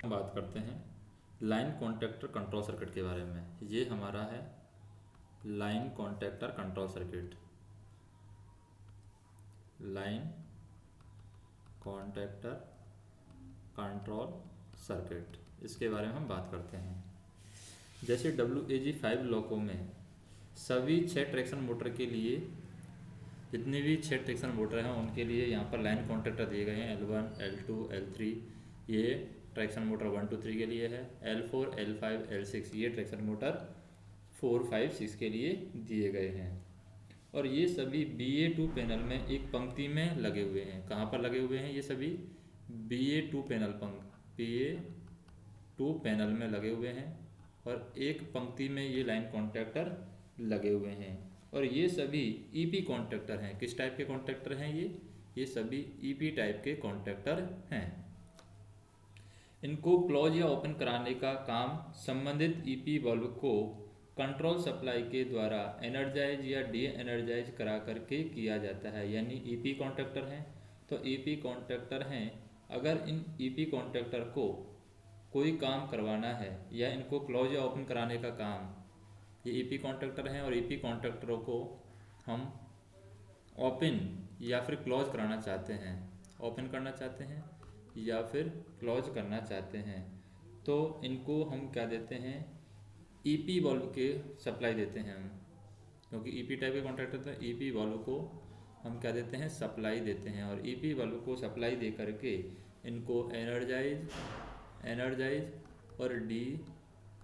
बात करते हैं लाइन कॉन्टैक्टर कंट्रोल सर्किट के बारे में। ये हमारा है line contactor control circuit. Line contactor control circuit, इसके बारे में हम बात करते हैं। जैसे WAG5 लॉकों में सभी 6 ट्रैक्शन मोटर के लिए, जितने भी 6 ट्रैक्शन मोटर हैं उनके लिए यहाँ पर लाइन कॉन्टैक्टर दिए गए हैं। L1, L2, L3 ये ट्रैक्शन मोटर 1, 2, 3 के लिए है। L4, L5, L6 ये ट्रैक्शन मोटर 4, 5, 6 के लिए दिए गए हैं। और ये सभी BA2 पैनल में एक पंक्ति में लगे हुए हैं। कहाँ पर लगे हुए हैं? ये सभी BA2 पैनल BA2 पैनल में लगे हुए हैं और एक पंक्ति में ये लाइन कॉन्टैक्टर लगे हुए हैं। और ये सभी EP कॉन्टैक्टर हैं। किस टाइप के कॉन्टैक्टर हैं ये सभी EP टाइप के कॉन्टैक्टर हैं। इनको क्लोज या ओपन कराने का काम संबंधित EP बल्ब को कंट्रोल सप्लाई के द्वारा एनर्जाइज या डी एनर्जाइज करा करके किया जाता है। यानी EP कॉन्टैक्टर हैं तो EP कॉन्टैक्टर हैं। अगर इन EP कॉन्टैक्टर को कोई काम करवाना है या इनको क्लोज या ओपन कराने का काम, ये EP कॉन्टैक्टर हैं और EP कॉन्टैक्टरों को हम ओपन या फिर क्लोज कराना चाहते हैं, ओपन करना चाहते हैं या फिर क्लोज करना चाहते हैं, तो इनको हम क्या देते हैं? EP बल्ब के सप्लाई देते हैं हम, क्योंकि EP टाइप के कॉन्टैक्टर तो EP बल्ब को हम क्या देते हैं? सप्लाई देते हैं। और EP बल्ब को सप्लाई दे करके इनको एनर्जाइज और डी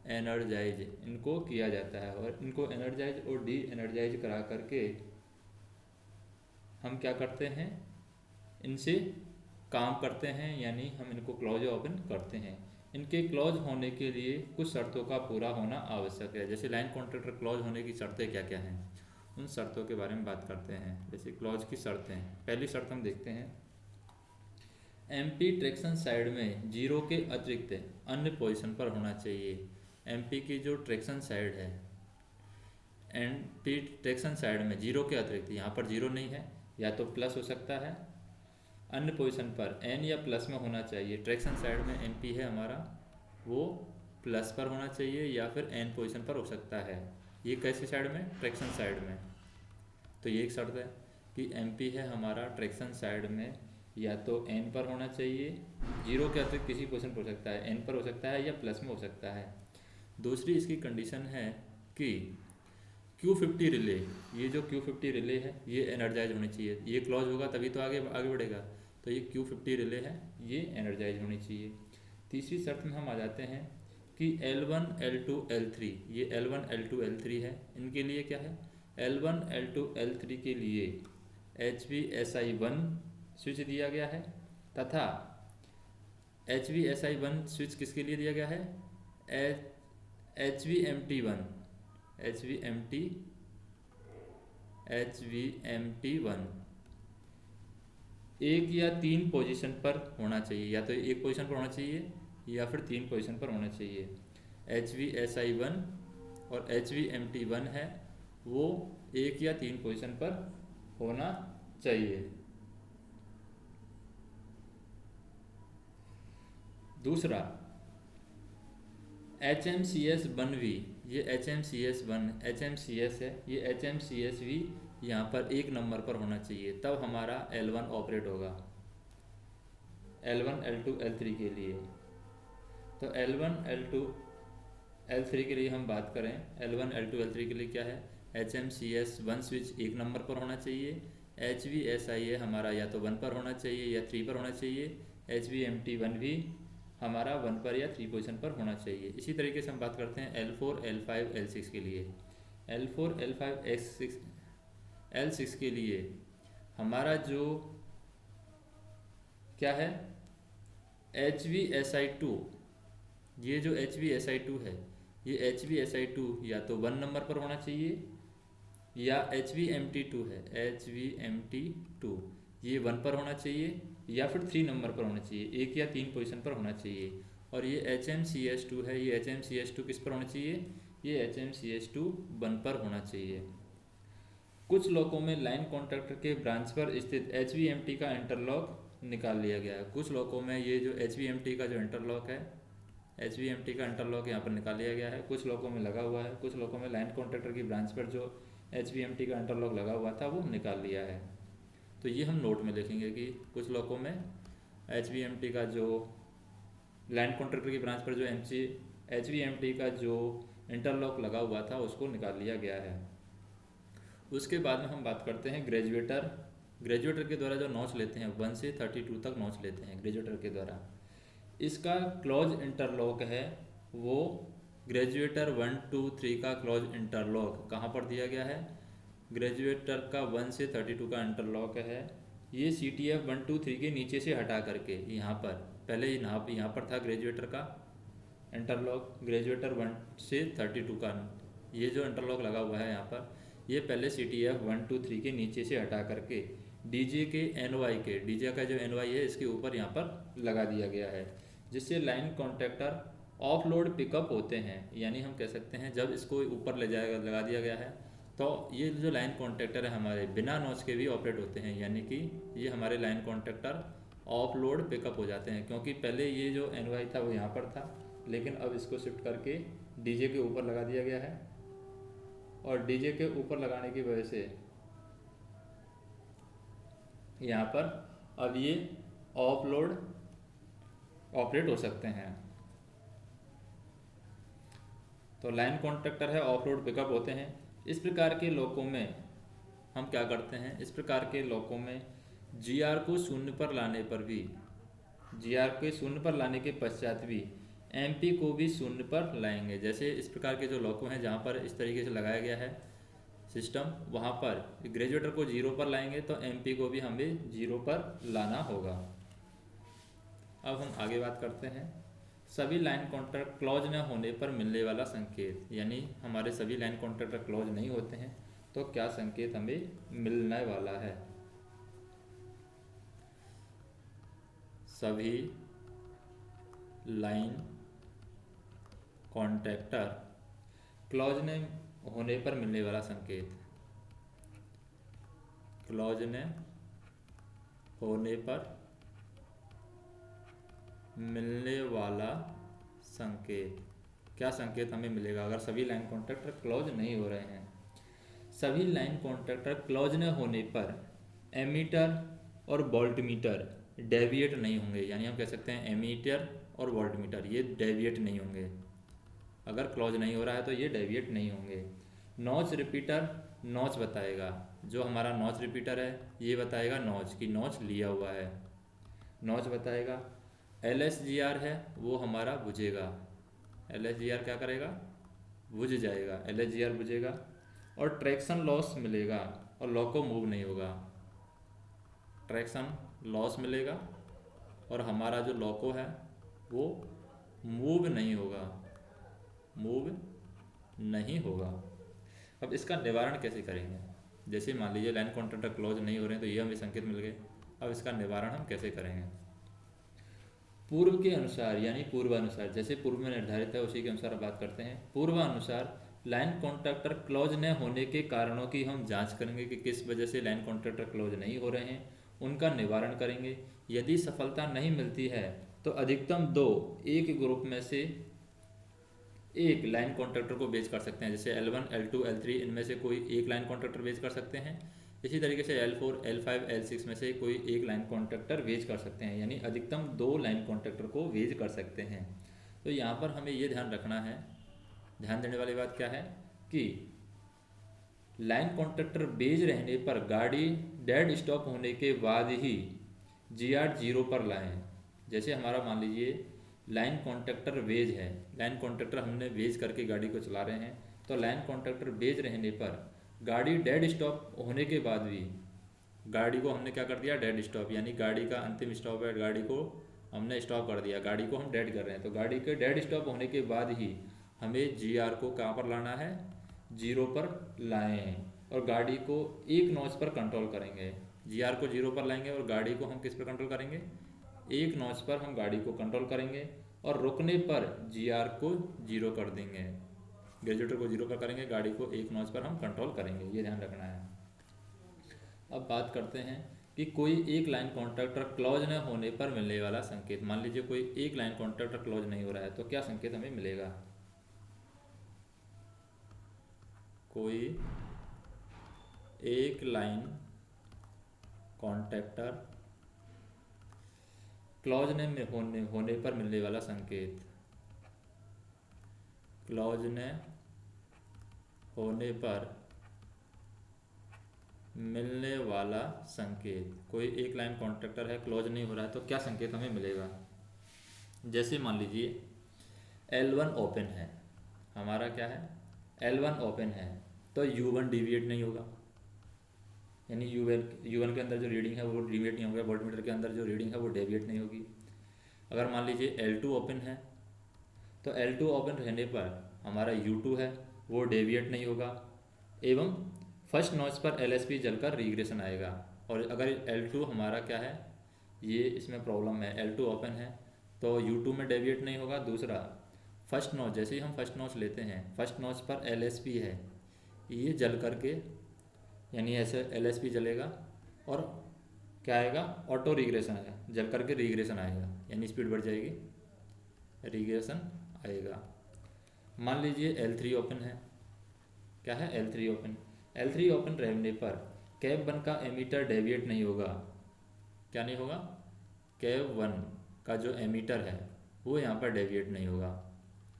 एनर्जाइज इनको किया जाता है। और इनको एनर्जाइज और डी एनर्जाइज करा करके हम क्या करते हैं? इनसे काम करते हैं, यानी हम इनको क्लोज या ओपन करते हैं। इनके क्लोज होने के लिए कुछ शर्तों का पूरा होना आवश्यक है। जैसे लाइन कॉन्टैक्टर क्लोज होने की शर्तें क्या क्या हैं, उन शर्तों के बारे में बात करते हैं। जैसे क्लोज की शर्तें, पहली शर्त हम देखते हैं, MP ट्रैक्शन साइड में 0 के अतिरिक्त अन्य पोजीशन पर होना चाहिए। MP की जो ट्रैक्शन साइड है, MP ट्रैक्शन साइड में 0 के अतिरिक्त, यहाँ पर 0 नहीं है, या तो प्लस हो सकता है, अन्य पोजीशन पर N या प्लस में होना चाहिए। ट्रैक्शन साइड में MP है हमारा, वो प्लस पर होना चाहिए या फिर N पोजीशन पर हो सकता है। ये कैसी साइड में? ट्रैक्शन साइड में। तो ये एक शर्त है कि MP है हमारा ट्रैक्शन साइड में या तो N पर होना चाहिए, 0 के अतिरिक्त किसी पोजीशन पर हो सकता है, N पर हो सकता है या प्लस में हो सकता है। दूसरी इसकी कंडीशन है कि Q50 रिले, ये जो Q50 रिले है ये एनर्जाइज होनी चाहिए। ये क्लोज होगा तभी तो आगे बढ़ेगा, तो ये Q50 रिले है, ये एनर्जाइज होनी चाहिए। तीसरी शर्त में हम आ जाते हैं कि L1, L2, L3, ये L1, L2, L3 है, इनके लिए क्या है? L1, L2, L3 के लिए HVSI1 स्विच दिया गया है, तथा HVSI1 स्विच किसके लिए दिया गया है? HVMT1 एक या 3 पोजीशन पर होना चाहिए, या तो एक पोजीशन पर होना चाहिए या फिर 3 पोजीशन पर होना चाहिए। HVSI1 और HVMT1 है, वो 1 या 3 पोजीशन पर होना चाहिए। दूसरा HMCS1V, ये HMCS है, ये HMCS भी यहाँ पर 1 नंबर पर होना चाहिए, तब हमारा L1 ऑपरेट होगा, L1, L2, L3 के लिए। तो L1, L2, L3 के लिए हम बात करें, L1, L2, L3 के लिए क्या है? HMCS1 स्विच 1 नंबर पर होना चाहिए, HVSI हमारा या तो 1 पर होना चाहिए या 3 पर होना चाहिए, HVMT1 भी हमारा 1 पर या 3 पोजीशन पर होना चाहिए। इसी तरीके से हम बात करते हैं L4, L5, L6 के लिए। L4, L5, L6 के लिए हमारा जो क्या है? HVSI2, ये जो HVSI2 है, ये HVSI2 या तो 1 नंबर पर होना चाहिए, या HVMT2 है, HVMT2 ये 1 पर होना चाहिए या फिर 3 नंबर पर होना चाहिए, 1 या 3 पोजीशन पर होना चाहिए। और ये HMCS2 है, ये HMCS2 किस पर होना चाहिए? ये HMCS2 1 पर होना चाहिए। कुछ लोगों में लाइन कॉन्टैक्टर के ब्रांच पर स्थित HVMT का इंटरलॉक निकाल लिया गया है। कुछ लोगों में ये जो HVMT का जो इंटरलॉक है HVMT का इंटरलॉक यहाँ पर निकाल लिया गया है, कुछ लोगों में लगा हुआ है, कुछ लोगों में लाइन कॉन्ट्रैक्टर की ब्रांच पर जो HVMT का इंटरलॉक लगा हुआ था वो निकाल लिया है। तो ये हम नोट में लिखेंगे कि कुछ लोगों में HVMT का जो लाइन कॉन्ट्रैक्टर की ब्रांच पर जो HVMT का जो इंटरलॉक लगा हुआ था उसको निकाल लिया गया है। उसके बाद में हम बात करते हैं ग्रेजुएटर के द्वारा जो नॉच लेते हैं 1 से 32 तक नॉच लेते हैं ग्रेजुएटर के द्वारा। इसका क्लोज इंटरलॉक है वो ग्रेजुएटर 1, 2, 3 का क्लोज इंटरलॉक कहाँ पर दिया गया है, ग्रेजुएटर का 1 से 32 का इंटरलॉक है ये CTF 1, 2, 3 के नीचे से हटा करके यहाँ पर पहले यहाँ पर था ग्रेजुएटर का इंटरलॉक, ग्रेजुएटर 1 से 32 का ये जो इंटरलॉक लगा हुआ है यहाँ पर ये पहले CTF 1, 2, 3 के नीचे से हटा करके डीजे का जो NY है इसके ऊपर यहाँ पर लगा दिया गया है, जिससे line contractor of load pickup होते हैं। यानी हम कह सकते हैं जब इसको ऊपर लगा दिया गया है तो ये जो लाइन कॉन्ट्रैक्टर है हमारे बिना नॉच के भी ऑपरेट होते हैं, यानी कि ये हमारे line contractor of load pickup हो जाते हैं। क्योंकि पहले ये जो NY था वो यहाँ पर था, लेकिन अब इसको शिफ्ट करके डीजे के ऊपर लगा दिया गया है और डीजे के ऊपर लगाने की वजह से यहाँ पर अब ये ऑफ लोड ऑपरेट हो सकते हैं। तो लाइन कॉन्ट्रैक्टर है ऑफ लोड पिकअप होते हैं। इस प्रकार के लोकों में हम क्या करते हैं, इस प्रकार के लोकों में GR को शून्य पर लाने पर भी, GR के शून्य पर लाने के पश्चात भी MP को भी शून्य पर लाएंगे। जैसे इस प्रकार के जो लोको हैं जहाँ पर इस तरीके से लगाया गया है सिस्टम, वहाँ पर ग्रेजुएटर को 0 पर लाएंगे तो MP को भी हमें 0 पर लाना होगा। अब हम आगे बात करते हैं सभी लाइन कॉन्ट्रैक्ट क्लॉज न होने पर मिलने वाला संकेत, यानी हमारे सभी लाइन कॉन्ट्रैक्टर क्लॉज नहीं होते हैं तो क्या संकेत हमें मिलने वाला है। सभी लाइन कॉन्ट्रैक्टर क्लॉज न होने पर मिलने वाला संकेत, क्लॉज न होने पर मिलने वाला संकेत, क्या संकेत हमें मिलेगा अगर सभी लाइन कॉन्ट्रैक्टर क्लॉज नहीं हो रहे हैं। सभी लाइन कॉन्ट्रैक्टर क्लॉज न होने पर एमीटर और वोल्टमीटर डेविएट नहीं होंगे, यानी हम कह सकते हैं एमीटर और वोल्टमीटर ये डेविएट नहीं होंगे। अगर क्लॉज नहीं हो रहा है तो ये डेविएट नहीं होंगे। नॉच रिपीटर नॉच बताएगा, जो हमारा नॉच रिपीटर है ये बताएगा नॉच की नॉच लिया हुआ है, नॉच बताएगा। LSGR है वो हमारा बुझेगा, LSGR क्या करेगा, बुझ जाएगा, LSGR बुझेगा। और ट्रैक्शन लॉस मिलेगा और लोको मूव नहीं होगा, ट्रैक्शन लॉस मिलेगा और हमारा जो लोको है वो मूव नहीं होगा, मूव नहीं होगा। अब इसका निवारण कैसे करेंगे, जैसे मान लीजिए लाइन कॉन्ट्रैक्टर क्लोज नहीं हो रहे हैं तो ये हमें संकेत मिल गए। अब इसका निवारण हम कैसे करेंगे, पूर्व के अनुसार यानी पूर्वानुसार, जैसे पूर्व में निर्धारित है उसी के अनुसार बात करते हैं। पूर्वानुसार लाइन कॉन्ट्रैक्टर क्लोज न होने के कारणों की हम जांच करेंगे कि किस वजह से लाइन कॉन्ट्रैक्टर क्लोज नहीं हो रहे हैं, उनका निवारण करेंगे। यदि सफलता नहीं मिलती है तो अधिकतम 2 एक ग्रुप में से एक लाइन कॉन्ट्रैक्टर को बेच कर सकते हैं। जैसे L1, L2, L3 इनमें से कोई एक लाइन कॉन्ट्रैक्टर बेच कर सकते हैं। इसी तरीके से L4, L5, L6 में से कोई एक लाइन कॉन्ट्रैक्टर वेज कर सकते हैं, यानी अधिकतम 2 लाइन कॉन्ट्रैक्टर को वेज कर सकते हैं। तो यहाँ पर हमें ये ध्यान रखना है, ध्यान देने वाली बात क्या है कि लाइन कॉन्ट्रैक्टर बेज रहने पर गाड़ी डेड स्टॉप होने के बाद ही GR 0 पर लाएं। जैसे हमारा मान लीजिए लाइन कॉन्ट्रैक्टर वेज है, लाइन कॉन्ट्रैक्टर हमने वेज करके गाड़ी को चला रहे हैं, तो लाइन कॉन्ट्रैक्टर वेज रहने पर गाड़ी डेड स्टॉप होने के बाद भी गाड़ी को हमने क्या कर दिया, डेड स्टॉप, यानी गाड़ी का अंतिम स्टॉप है, गाड़ी को हमने स्टॉप कर दिया, गाड़ी को हम डेड कर रहे हैं। तो गाड़ी के डेड स्टॉप होने के बाद ही हमें GR को कहाँ पर लाना है, 0 पर लाएं और गाड़ी को एक नॉच पर कंट्रोल करेंगे। GR को 0 पर लाएंगे और गाड़ी को हम किस पर कंट्रोल करेंगे, एक नॉच पर हम गाड़ी को कंट्रोल करेंगे और रुकने पर GR को 0 कर देंगे, ग्रेजुएटर को 0 पर करेंगे, गाड़ी को एक नॉच पर हम कंट्रोल करेंगे, ये ध्यान रखना है। अब बात करते हैं कि कोई एक लाइन कॉन्ट्रैक्टर क्लॉज न होने पर मिलने वाला संकेत। मान लीजिए कोई एक लाइन कॉन्ट्रैक्टर क्लॉज नहीं हो रहा है तो क्या संकेत हमें मिलेगा। कोई एक लाइन कॉन्ट्रैक्टर क्लॉज न होने पर मिलने वाला संकेत। क्लॉज न होने पर मिलने वाला संकेत। कोई एक लाइन कॉन्ट्रैक्टर है, क्लोज नहीं हो रहा है तो क्या संकेत हमें मिलेगा। जैसे मान लीजिए L1 ओपन है, हमारा क्या है L1 ओपन है, तो U1 डिविएट नहीं होगा, यानी U1 के अंदर जो रीडिंग है वो डिविएट नहीं होगा, वोल्टमीटर के अंदर जो रीडिंग है वो डेविएट नहीं होगी। अगर मान लीजिए L2 ओपन है तो L2 ओपन रहने पर हमारा U2 है वो डेविएट नहीं होगा, एवं फर्स्ट नॉच पर LSP जलकर रिग्रेशन आएगा। और अगर L2 हमारा क्या है, ये इसमें प्रॉब्लम है, L2 ओपन है तो U2 में डेविएट नहीं होगा। दूसरा फर्स्ट नॉच, जैसे ही हम फर्स्ट नॉच लेते हैं फर्स्ट नॉच पर LSP है, ये जल करके यानी ऐसे LSP जलेगा और क्या आएगा, ऑटो रिग्रेशन आएगा, जल करके रिग्रेशन आएगा, यानी स्पीड बढ़ जाएगी, रिग्रेशन आएगा। मान लीजिए L3 ओपन है, क्या है L3 ओपन, L3 ओपन रहने पर कैप 1 का एमीटर डेविएट नहीं होगा। क्या नहीं होगा, कैप 1 का जो एमीटर है वो यहाँ पर डेविएट नहीं होगा,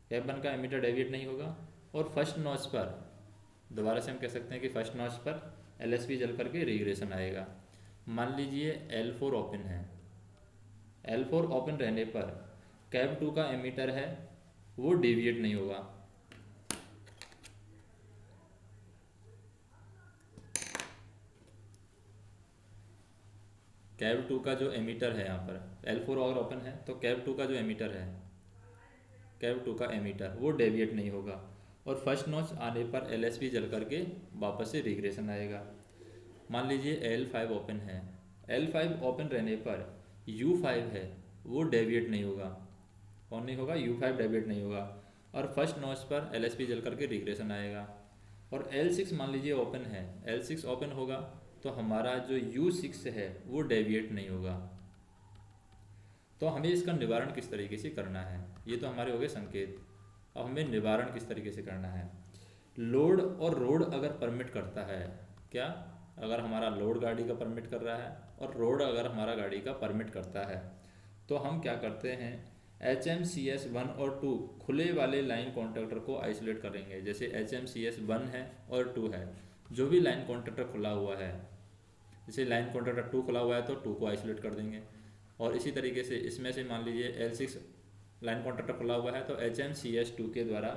कैप 1 का एमीटर डेविएट नहीं होगा। और फर्स्ट नॉच पर दोबारा से हम कह सकते हैं कि फर्स्ट नॉच पर LSP जल करके रिग्रेशन आएगा। मान लीजिए L4 ओपन है, L4 ओपन रहने पर कैप 2 का एमीटर है वो डेविएट नहीं होगा, कैप 2 का जो एमीटर है यहाँ पर L4 और ओपन है तो कैप 2 का जो एमीटर है, कैप 2 का एमीटर वो डेविएट नहीं होगा। और फर्स्ट नॉच आने पर LSP जल करके वापस से रिग्रेशन आएगा। मान लीजिए L5 ओपन है, L5 ओपन रहने पर U5 है वो डेविएट नहीं होगा, कौन नहीं होगा, U5 डेविएट नहीं होगा। और फर्स्ट नॉच पर LSP जल करके रिग्रेशन आएगा। और L6 मान लीजिए ओपन है, L6 ओपन होगा तो हमारा जो U6 है वो डेविएट नहीं होगा। तो हमें इसका निवारण किस तरीके से करना है, ये तो हमारे हो गए संकेत। अब हमें निवारण किस तरीके से करना है। लोड और रोड अगर परमिट करता है, क्या, अगर हमारा लोड गाड़ी का परमिट कर रहा है और रोड अगर हमारा गाड़ी का परमिट करता है तो हम क्या करते हैं, HMCS 1 और 2 खुले वाले लाइन कॉन्ट्रैक्टर को आइसोलेट करेंगे। जैसे HMCS 1 है और 2 है, जो भी लाइन कॉन्ट्रैक्टर खुला हुआ है, जैसे लाइन कॉन्ट्रैक्टर 2 खुला हुआ है तो 2 को आइसोलेट कर देंगे। और इसी तरीके से इसमें से मान लीजिए L6 लाइन कॉन्ट्रैक्टर खुला हुआ है तो HMCS 2 के द्वारा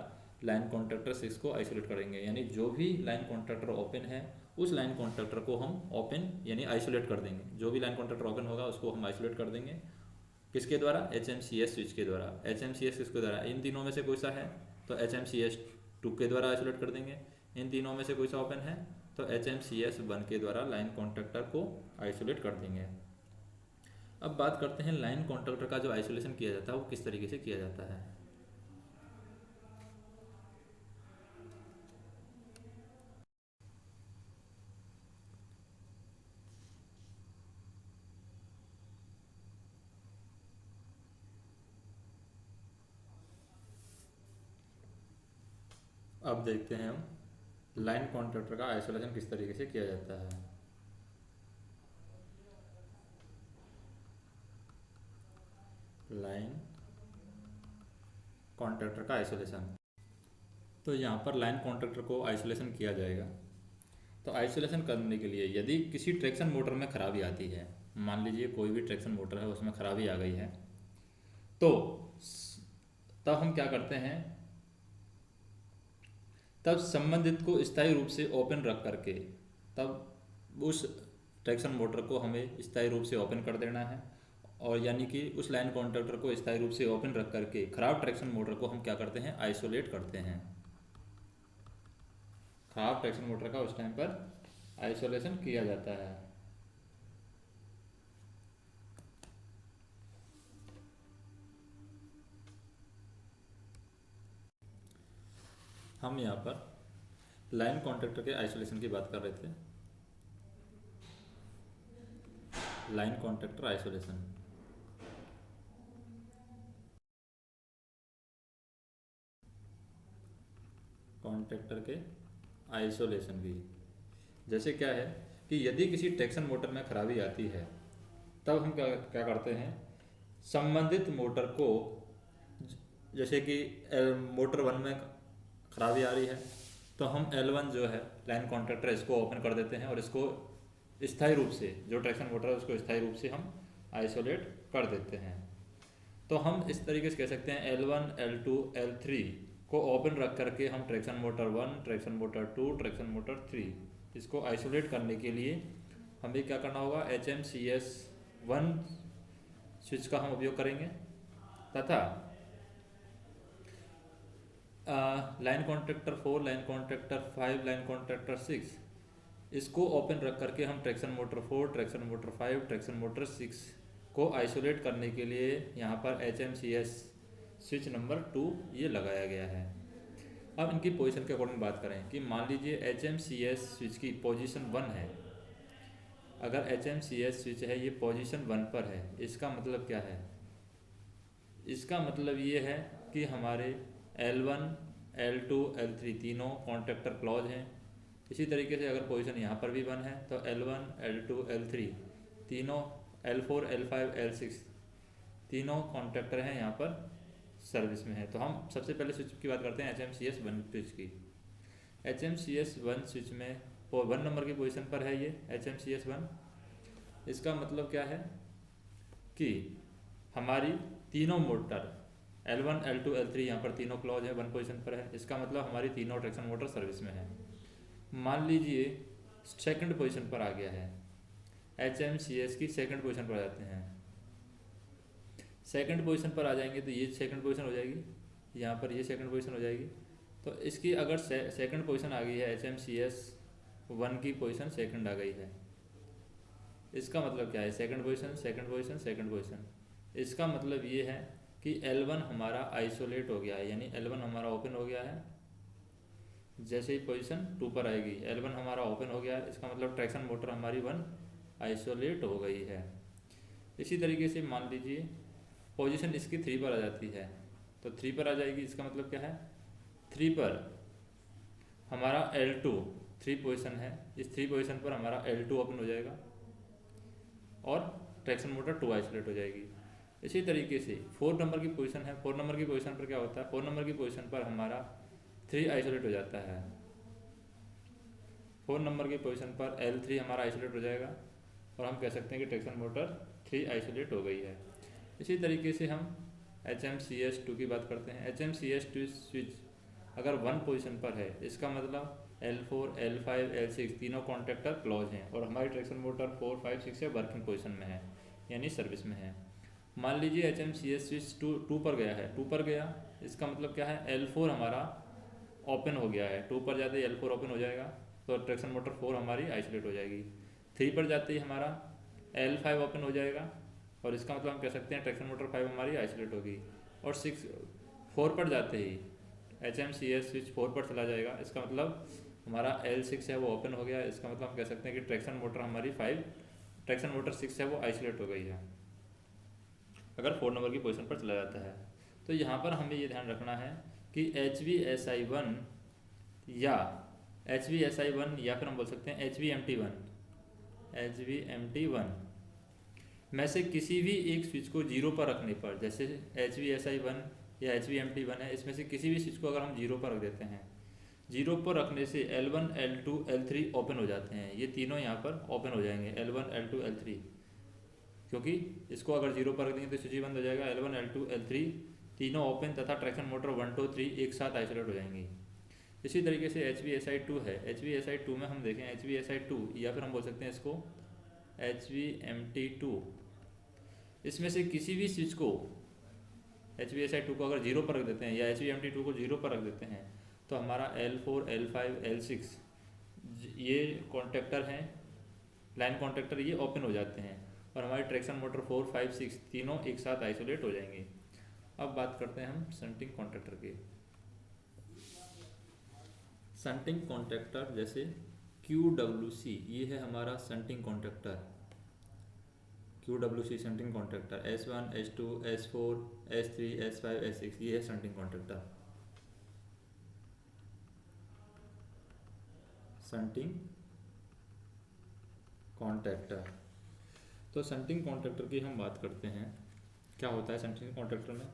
लाइन कॉन्ट्रैक्टर 6 को आइसोलेट करेंगे। यानी जो भी लाइन कॉन्ट्रैक्टर ओपन है उस लाइन कॉन्ट्रैक्टर को हम ओपन यानी आइसोलेट कर देंगे, जो भी लाइन कॉन्ट्रैक्टर ओपन होगा उसको हम आइसोलेट कर देंगे। किसके द्वारा, HMCS स्विच के द्वारा। HMCS किसके द्वारा, इन तीनों में से कोई सा है तो HMCS 2 के द्वारा आइसोलेट कर देंगे। इन तीनों में से कोई सा ओपन है तो HMCS 1 के द्वारा लाइन कॉन्ट्रैक्टर को आइसोलेट कर देंगे। अब बात करते हैं लाइन कॉन्ट्रैक्टर का जो आइसोलेशन किया जाता है वो किस तरीके से किया जाता है। अब देखते हैं हम लाइन कॉन्ट्रैक्टर का आइसोलेशन किस तरीके से किया जाता है। लाइन कॉन्ट्रैक्टर का आइसोलेशन, तो यहाँ पर लाइन कॉन्ट्रैक्टर को आइसोलेशन किया जाएगा। तो आइसोलेशन करने के लिए यदि किसी ट्रैक्शन मोटर में खराबी आती है, मान लीजिए कोई भी ट्रैक्शन मोटर है उसमें खराबी आ गई है, तो तब हम क्या करते हैं, तब संबंधित को स्थायी रूप से ओपन रख करके तब उस ट्रैक्शन मोटर को हमें स्थायी रूप से ओपन कर देना है। और यानी कि उस लाइन कॉन्ट्रैक्टर को स्थायी रूप से ओपन रख करके खराब ट्रैक्शन मोटर को हम क्या करते हैं, आइसोलेट करते हैं। खराब ट्रैक्शन मोटर का उस टाइम पर आइसोलेशन किया जाता है। हम यहाँ पर लाइन कॉन्ट्रैक्टर के आइसोलेशन की बात कर रहे थे। Line contractor isolation. कॉन्ट्रैक्टर के आइसोलेशन की जैसे क्या है कि यदि किसी ट्रैक्शन मोटर में खराबी आती है तब हम क्या क्या करते हैं, संबंधित मोटर को जैसे कि मोटर 1 में खराबी आ रही है तो हम L1 जो है लाइन कॉन्ट्रैक्टर इसको ओपन कर देते हैं और इसको स्थायी रूप से, जो ट्रैक्शन मोटर है उसको स्थायी रूप से हम आइसोलेट कर देते हैं। तो हम इस तरीके से कह सकते हैं L1, L2, L3 को ओपन रख करके हम traction motor 1, traction motor 2, traction motor 3 इसको आइसोलेट करने के लिए हमें क्या करना होगा, HMCS1 स्विच का हम उपयोग करेंगे तथा line contractor 4, line contractor 5, line contractor 6 इसको ओपन रख करके हम traction motor 4, traction motor 5, traction motor 6 को आइसोलेट करने के लिए यहाँ पर HMCS स्विच नंबर 2 ये लगाया गया है। अब इनकी पोजीशन के अकॉर्डिंग बात करें कि मान लीजिए HMCS स्विच की पोजीशन 1 है। अगर HMCS स्विच है ये पोजीशन 1 पर है, इसका मतलब क्या है, इसका मतलब ये है कि हमारे L1, L2, L3 तीनों कॉन्ट्रैक्टर क्लॉज हैं। इसी तरीके से अगर पोजीशन यहाँ पर भी 1 है तो L1, L2, L3 तीनों, L4, L5, L6 तीनों कॉन्ट्रैक्टर हैं यहाँ पर सर्विस में है। तो हम सबसे पहले स्विच की बात करते हैं HMCS1 स्विच की। HMCS1 स्विच में 1 नंबर की पोजीशन पर है ये HMCS1। इसका मतलब क्या है कि हमारी तीनों मोटर L1, L2, L3 यहाँ पर तीनों क्लॉज है, 1 पोजीशन पर है। इसका मतलब हमारी तीनों ट्रैक्शन मोटर सर्विस में है। मान लीजिए सेकंड पोजीशन पर आ गया है, HMCS की सेकंड पोजीशन पर आ जाते हैं। सेकंड पोजीशन पर आ जाएंगे तो ये सेकंड पोजीशन हो जाएगी, यहाँ पर ये सेकंड पोजीशन हो जाएगी। तो इसकी अगर सेकंड पोजीशन आ गई है, HMCS1 की पोजीशन सेकंड आ गई है, इसका मतलब क्या है, second position, second position, second position. इसका मतलब ये है कि L1 हमारा आइसोलेट हो गया है, यानी L1 हमारा ओपन हो गया है। जैसे ही पोजीशन 2 पर आएगी L1 हमारा ओपन हो गया है, इसका मतलब ट्रैक्शन मोटर हमारी 1 आइसोलेट हो गई है। इसी तरीके से मान लीजिए पोजीशन इसकी 3 पर आ जाती है तो 3 पर आ जाएगी, इसका मतलब क्या है, 3 पर हमारा L2 3 पोजीशन है, इस 3 पोजीशन पर हमारा L2 ओपन हो जाएगा और ट्रैक्शन मोटर 2 आइसोलेट हो जाएगी। इसी तरीके से 4 नंबर की पोजीशन है, 4 नंबर की पोजीशन पर क्या होता है, 4 नंबर की पोजीशन पर हमारा 3 आइसोलेट हो जाता है। 4 नंबर की पोजीशन पर L3 हमारा आइसोलेट हो जाएगा और हम कह सकते हैं कि ट्रैक्शन मोटर 3 आइसोलेट हो गई है। इसी तरीके से हम HMCS2 की बात करते हैं। HMCS2 स्विच अगर 1 पोजीशन पर है, इसका मतलब L4, L5, L6 तीनों कॉन्ट्रैक्टर क्लॉज हैं और हमारी ट्रैक्शन मोटर 4, 5, 6 से वर्किंग पोजीशन में है, यानी सर्विस में है। मान लीजिए HMCS स्विच 2 पर गया है, 2 पर गया, इसका मतलब क्या है, L4 हमारा ओपन हो गया है। 2 पर जाते ही L4 ओपन हो जाएगा तो ट्रैक्शन मोटर 4 हमारी आइसोलेट हो जाएगी। 3 पर जाते ही हमारा L5 ओपन हो जाएगा और इसका मतलब हम कह सकते हैं ट्रैक्शन मोटर 5 हमारी आइसोलेट होगी। और 4 पर जाते ही HMCS स्विच 4 पर चला जाएगा, इसका मतलब हमारा L6 है वो ओपन हो गया, इसका मतलब हम कह सकते हैं कि ट्रैक्शन मोटर हमारी 6 है वो आइसोलेट हो गई है अगर 4 नंबर की पोजीशन पर चला जाता है। तो यहाँ पर हमें ये ध्यान रखना है कि HVSI1 या HVSI1 या फिर हम बोल सकते हैं HVMT1 में से किसी भी एक स्विच को 0 पर रखने पर, जैसे HVSI1 या HVMT1 है, इसमें से किसी भी स्विच को अगर हम 0 पर रख देते हैं, 0 पर रखने से L1, L2, L3 ओपन हो जाते हैं। ये तीनों यहाँ पर ओपन हो जाएंगे, L1, L2, L3, क्योंकि इसको अगर 0 पर रख देंगे तो स्विच बंद हो जाएगा। L1, L2, L3 तीनों ओपन तथा ट्रैक्शन मोटर 1, 2, 3 एक साथ आइसोलेट हो जाएंगी। इसी तरीके से HVSI2 है, HVSI2 में हम देखें HVSI2 या फिर हम बोल सकते हैं इसको HVMT2, इसमें से किसी भी स्विच को HVSI2 को अगर 0 पर रख देते हैं या HVMT2 को 0 पर रख देते हैं तो हमारा L4, L5, L6 ये कॉन्ट्रैक्टर हैं, लाइन कॉन्ट्रैक्टर, ये ओपन हो जाते हैं और हमारी ट्रैक्शन मोटर 4, 5, 6 तीनों एक साथ आइसोलेट हो जाएंगे। अब बात करते हैं हम शंटिंग कॉन्ट्रैक्टर की। शंटिंग कॉन्ट्रैक्टर जैसे QWC, ये है हमारा shunting contractor. QWC shunting contractor, S1, S2, S4, S3, S5, S6, ये है शंटिंग कॉन्ट्रैक्टर। शंटिंग कॉन्ट्रैक्टर, तो शंटिंग कॉन्ट्रैक्टर की हम बात करते हैं। क्या होता है शंटिंग कॉन्ट्रैक्टर में?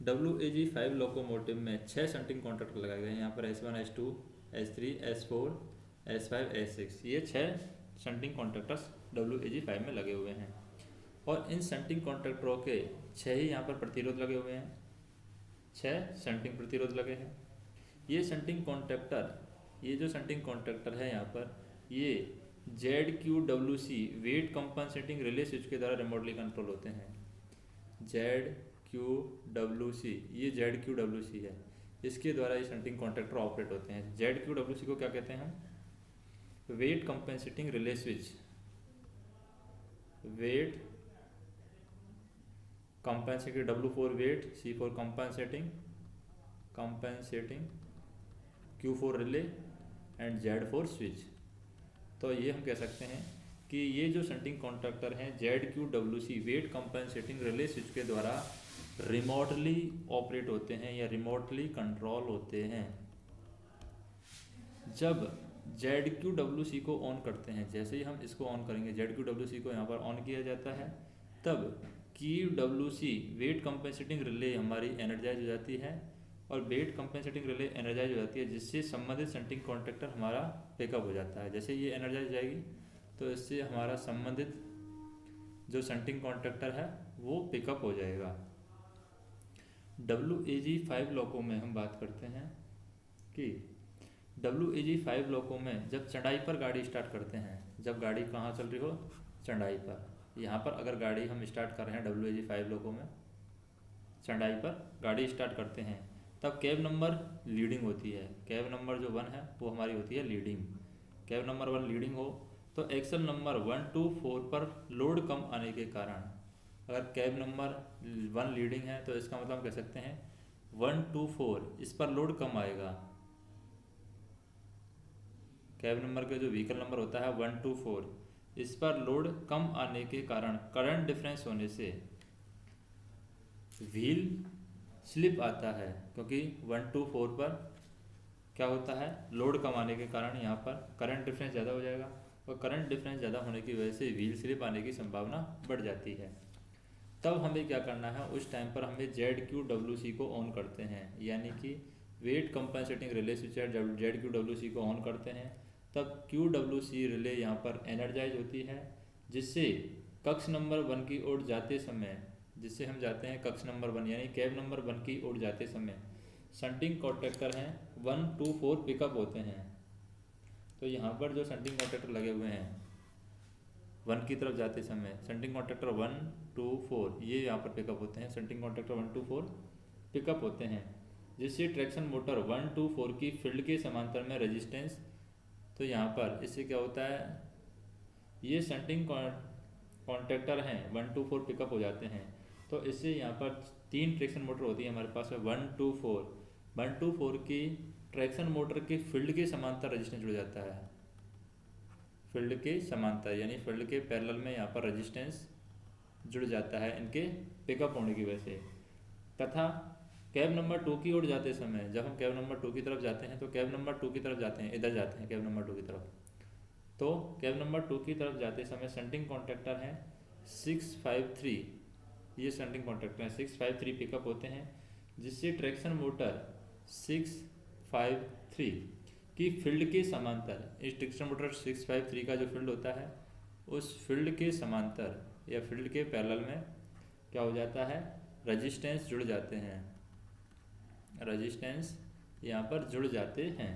WAG5 लोकोमोटिव में 6 शंटिंग कॉन्ट्रैक्टर लगाए गए हैं। यहाँ पर S1, S2, S3, S4, S5, S6, ये 6 शंटिंग कॉन्ट्रैक्टर्स WAG5 में लगे हुए हैं। और इन शंटिंग कॉन्ट्रैक्टरों के 6 ही यहाँ पर प्रतिरोध लगे हुए हैं, 6 शंटिंग प्रतिरोध लगे हैं। ये शंटिंग कॉन्ट्रैक्टर, ये जो शंटिंग कॉन्ट्रैक्टर है यहाँ पर, ये ZQWC weight compensating relay switch के द्वारा रिमोटली कंट्रोल होते हैं। ZQWC, ये ZQWC है, इसके द्वारा ये शंटिंग कॉन्ट्रैक्टर ऑपरेट होते हैं। ZQWC को क्या कहते हैं हम? Weight compensating relay switch, weight compensating, W4 weight, C4 compensating, Q4 relay and Z4 switch. तो ये हम कह सकते हैं कि ये जो शंटिंग कॉन्ट्रैक्टर हैं ZQWC weight compensating relay switch के द्वारा रिमोटली ऑपरेट होते हैं या रिमोटली कंट्रोल होते हैं। जब ZQWC को ऑन करते हैं, जैसे ही हम इसको ऑन करेंगे, ZQWC को यहाँ पर ऑन किया जाता है, तब QWC वेट कंपनसेटिंग रिले हमारी एनर्जाइज हो जाती है, और वेट कंपनसेटिंग रिले एनर्जाइज हो जाती है, जिससे संबंधित शंटिंग कॉन्ट्रैक्टर हमारा पिकअप हो जाता है। जैसे ये एनर्जाइज हो जाएगी तो इससे हमारा संबंधित जो शंटिंग कॉन्ट्रैक्टर है वो पिकअप हो जाएगा। WAG5 लोको में हम बात करते हैं कि WAG5 लोको में जब चढ़ाई पर गाड़ी स्टार्ट करते हैं, जब गाड़ी कहाँ चल रही हो? चढ़ाई पर। यहाँ पर अगर गाड़ी हम स्टार्ट कर रहे हैं WAG5 लोको में, चढ़ाई पर गाड़ी स्टार्ट करते हैं, तब कैब नंबर लीडिंग होती है। कैब नंबर जो 1 है वो हमारी होती है लीडिंग। कैब नंबर 1 लीडिंग हो तो एक्सल नंबर 1 to 4 पर लोड कम आने के कारण, अगर कैब नंबर 1 लीडिंग है तो इसका मतलब हम कह सकते हैं 1 to 4 इस पर लोड कम आएगा। कैब नंबर का जो व्हीकल नंबर होता है 1 to 4, इस पर लोड कम आने के कारण करंट डिफरेंस होने से व्हील स्लिप आता है, क्योंकि 1 to 4 पर क्या होता है? लोड कम आने के कारण यहाँ पर करंट डिफरेंस ज़्यादा हो जाएगा, और करंट डिफरेंस ज़्यादा होने की वजह से व्हील स्लिप आने की संभावना बढ़ जाती है। तब हमें क्या करना है? उस टाइम पर हमें ZQWC को ऑन करते हैं, यानी कि weight compensating relay switch ZQWC को ऑन करते हैं। तब QWC रिले यहाँ पर एनर्जाइज होती है, जिससे कक्ष नंबर 1 की ओर जाते समय, जिससे हम जाते हैं कक्ष नंबर 1 यानी कैब नंबर 1 की ओर जाते समय शंटिंग कॉन्ट्रैक्टर हैं 1 to 4 पिकअप होते हैं। तो यहाँ पर जो शंटिंग कॉन्ट्रैक्टर लगे हुए हैं 1 की तरफ जाते समय, शंटिंग कॉन्ट्रैक्टर 1 to 4 ये यहाँ पर पिकअप होते हैं। शंटिंग कॉन्ट्रैक्टर 1 to 4 पिकअप होते हैं, जिससे ट्रैक्शन मोटर 1 to 4 की फील्ड के समांतर में रेजिस्टेंस, तो यहाँ पर इससे क्या होता है? ये शंटिंग कॉन्ट्रैक्टर हैं 1 to 4 पिकअप हो जाते हैं, तो इससे यहाँ पर 3 ट्रैक्शन मोटर होती है हमारे पास में 1 to 4। 1 to 4 की ट्रैक्शन मोटर के फील्ड के समांतर रेजिस्टेंस जुड़ जाता है, फील्ड के समांतर यानी फील्ड के पैरेलल में यहाँ पर रेजिस्टेंस जुड़ जाता है इनके पिकअप होने की वजह से। तथा कैब नंबर 2 की ओर जाते समय, जब हम कैब नंबर 2 की तरफ जाते हैं, तो कैब नंबर 2 की तरफ जाते हैं, इधर जाते हैं कैब नंबर 2 की तरफ, तो कैब नंबर 2 की तरफ जाते समय शंटिंग कॉन्ट्रैक्टर हैं 653, ये शंटिंग कॉन्ट्रैक्टर हैं 653 पिकअप होते हैं, जिससे ट्रैक्शन मोटर 653 की फील्ड के समांतर, इस ट्रैक्शन मोटर 653 का जो फील्ड होता है उस फील्ड के समांतर या फील्ड के पैरेलल में क्या हो जाता है? रेजिस्टेंस जुड़ जाते हैं, रेजिस्टेंस यहाँ पर जुड़ जाते हैं।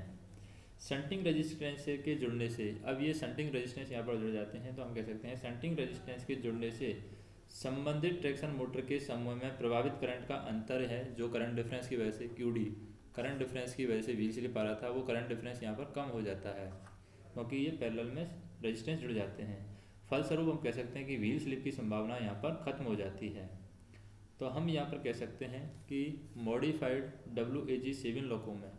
शंटिंग रेजिस्टेंस के जुड़ने से, अब ये शंटिंग रेजिस्टेंस यहाँ पर जुड़ जाते हैं, तो हम कह सकते हैं शंटिंग रेजिस्टेंस के जुड़ने से संबंधित ट्रैक्शन मोटर के समूह में प्रभावित करंट का अंतर है, जो करंट डिफरेंस की वजह से QD, करंट डिफरेंस की वजह से व्हील स्लिप आ रहा था, वो करंट डिफरेंस यहाँ पर कम हो जाता है, क्योंकि ये पैरेलल में रेजिस्टेंस जुड़ जाते हैं। फलस्वरूप हम कह सकते हैं कि व्हील स्लिप की संभावना यहाँ पर खत्म हो जाती है। तो हम यहाँ पर कह सकते हैं कि मॉडिफाइड WAG7 लोको में,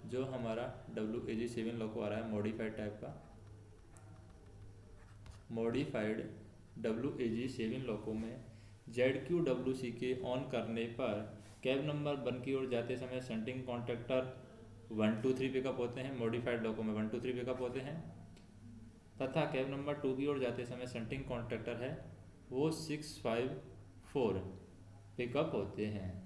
जो हमारा WAG7 लोको आ रहा है मॉडिफाइड टाइप का, मॉडिफाइड WAG7 लोको में ZQWC के ऑन करने पर कैब नंबर 1 की ओर जाते समय शंटिंग कॉन्ट्रैक्टर 1 2 3 पिकअप होते हैं, मॉडिफाइड लोको में 1 2 3 पिकअप होते हैं, तथा कैब नंबर 2 की ओर जाते समय शंटिंग कॉन्ट्रैक्टर है वो 6 5 4 पिकअप होते हैं।